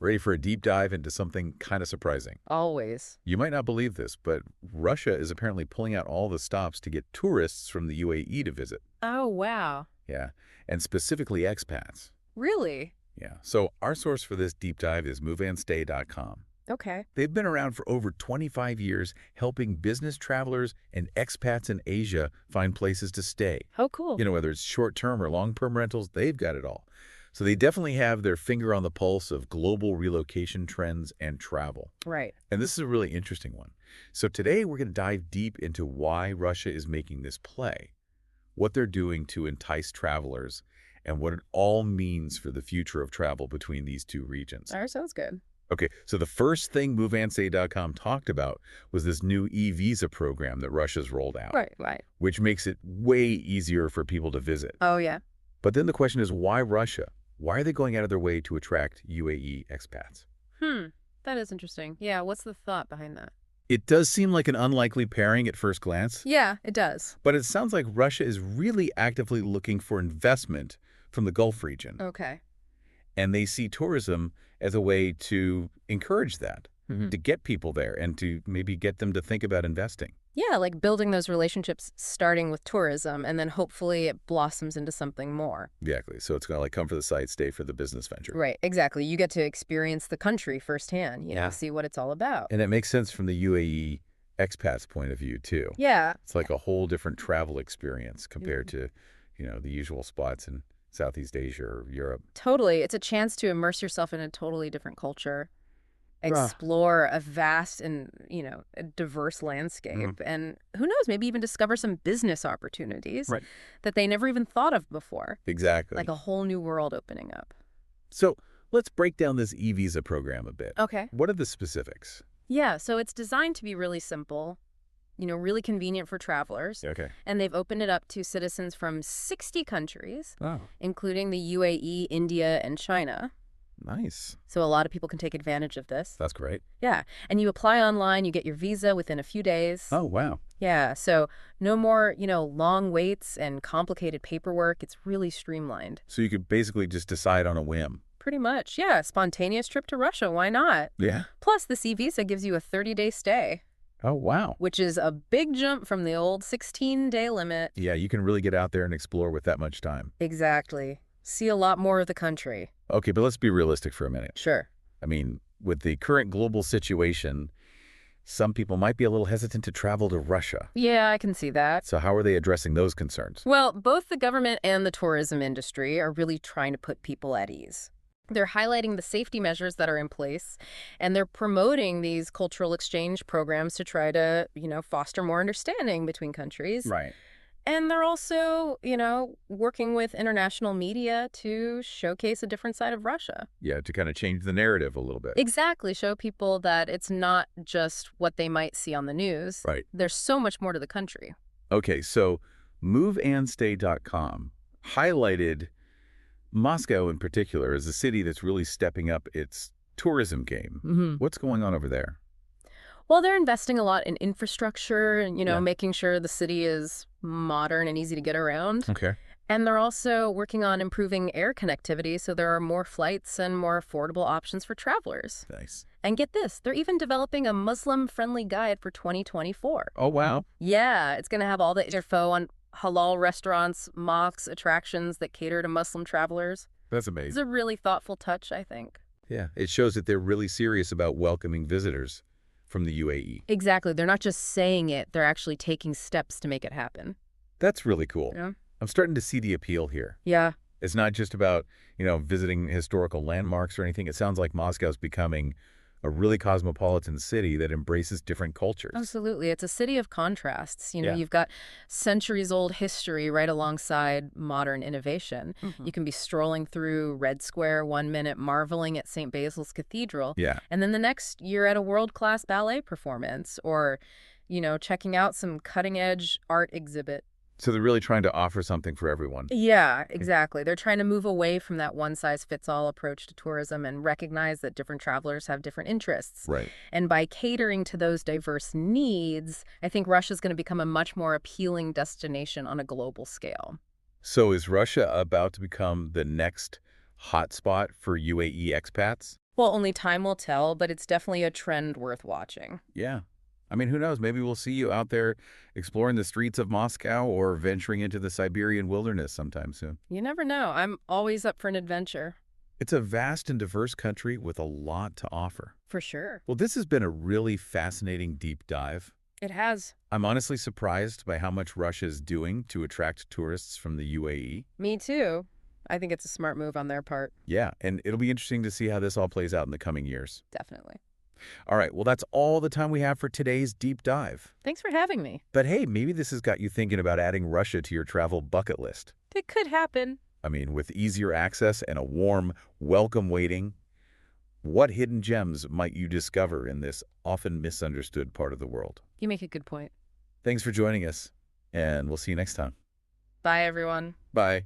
Ready for a deep dive into something kind of surprising? Always. You might not believe this, but Russia is apparently pulling out all the stops to get tourists from the UAE to visit. Oh, wow. Yeah, and specifically expats. Really? Yeah, so our source for this deep dive is moveandstay.com. Okay. They've been around for over 25 years helping business travelers and expats in Asia find places to stay. Oh, cool. Whether it's short-term or long-term rentals, they've got it all. So they definitely have their finger on the pulse of global relocation trends and travel. Right. And this is a really interesting one. So today we're going to dive deep into why Russia is making this play, what they're doing to entice travelers, and what it all means for the future of travel between these two regions. All right, sounds good. Okay, so the first thing MoveAndStay.com talked about was this new e-visa program that Russia's rolled out, Right. which makes it way easier for people to visit. Oh, yeah. But then the question is, why Russia? Why are they going out of their way to attract UAE expats? That is interesting. Yeah, what's the thought behind that? It does seem like an unlikely pairing at first glance, Yeah, it does. but it sounds like Russia is really actively looking for investment from the Gulf region, Okay. and they see tourism as a way to encourage that, to get people there and to maybe get them to think about investing. Yeah, like building those relationships starting with tourism, and then hopefully it blossoms into something more. Exactly. So it's going to like come for the site, stay for the business venture. Right, exactly. You get to experience the country firsthand, Yeah. see what it's all about. And it makes sense from the UAE expats point of view, too. Yeah. It's like a whole different travel experience compared to, the usual spots in Southeast Asia or Europe. Totally. It's a chance to immerse yourself in a totally different culture, explore a vast and, a diverse landscape, and who knows, maybe even discover some business opportunities Right. that they never even thought of before. Exactly. Like a whole new world opening up. So let's break down this e-visa program a bit. Okay. What are the specifics? Yeah, so it's designed to be really simple, really convenient for travelers. Okay. And they've opened it up to citizens from 60 countries, Oh, including the UAE, India, and China. nice. So a lot of people can take advantage of this. That's great. Yeah. And you apply online, you get your visa within a few days. Oh, wow. Yeah. So no more, long waits and complicated paperwork. It's really streamlined. So you could basically just decide on a whim. Pretty much. Yeah. Spontaneous trip to Russia. Why not? Yeah. Plus, the C-visa gives you a 30-day stay, Oh, wow. which is a big jump from the old 16-day limit. Yeah, you can really get out there and explore with that much time. Exactly. See a lot more of the country. Okay, but let's be realistic for a minute. Sure. I mean, with the current global situation, some people might be a little hesitant to travel to Russia. Yeah, I can see that. So how are they addressing those concerns? Well, both the government and the tourism industry are really trying to put people at ease. They're highlighting the safety measures that are in place, and they're promoting these cultural exchange programs to try to, foster more understanding between countries. Right. And they're also, working with international media to showcase a different side of Russia. Yeah, to kind of change the narrative a little bit. Exactly. Show people that it's not just what they might see on the news. Right. There's so much more to the country. Okay, so moveandstay.com highlighted Moscow in particular as a city that's really stepping up its tourism game. What's going on over there? Well, they're investing a lot in infrastructure and, Yeah. making sure the city is modern and easy to get around. Okay. And they're also working on improving air connectivity so there are more flights and more affordable options for travelers. Nice. And get this, they're even developing a Muslim-friendly guide for 2024. Oh, wow. Yeah, it's going to have all the info on halal restaurants, mosques, attractions that cater to Muslim travelers. That's It's amazing. a really thoughtful touch, I think. Yeah, it shows that they're really serious about welcoming visitors from the UAE. Exactly. They're not just saying it, they're actually taking steps to make it happen. That's really cool. Yeah. I'm starting to see the appeal here. Yeah. It's not just about, visiting historical landmarks or anything. It sounds like Moscow's becoming a really cosmopolitan city that embraces different cultures. Absolutely. It's a city of contrasts. Yeah. You've got centuries-old history right alongside modern innovation. You can be strolling through Red Square one minute, marveling at St. Basil's Cathedral, Yeah. and then the next you're at a world-class ballet performance or, checking out some cutting-edge art exhibit. So they're really trying to offer something for everyone. Yeah, exactly. They're trying to move away from that one-size-fits-all approach to tourism and recognize that different travelers have different interests. Right. And by catering to those diverse needs, I think Russia's going to become a much more appealing destination on a global scale. So is Russia about to become the next hotspot for UAE expats? Well, only time will tell, but it's definitely a trend worth watching. Yeah. I mean, who knows? Maybe we'll see you out there exploring the streets of Moscow or venturing into the Siberian wilderness sometime soon. You never know. I'm always up for an adventure. It's a vast and diverse country with a lot to offer. For sure. Well, this has been a really fascinating deep dive. It has. I'm honestly surprised by how much Russia is doing to attract tourists from the UAE. Me too. I think it's a smart move on their part. Yeah, and it'll be interesting to see how this all plays out in the coming years. Definitely. All right, well, that's all the time we have for today's deep dive. Thanks for having me. But hey, maybe this has got you thinking about adding Russia to your travel bucket list. It could happen. I mean, with easier access and a warm, welcome waiting, what hidden gems might you discover in this often misunderstood part of the world? You make a good point. Thanks for joining us, and we'll see you next time. Bye, everyone. Bye.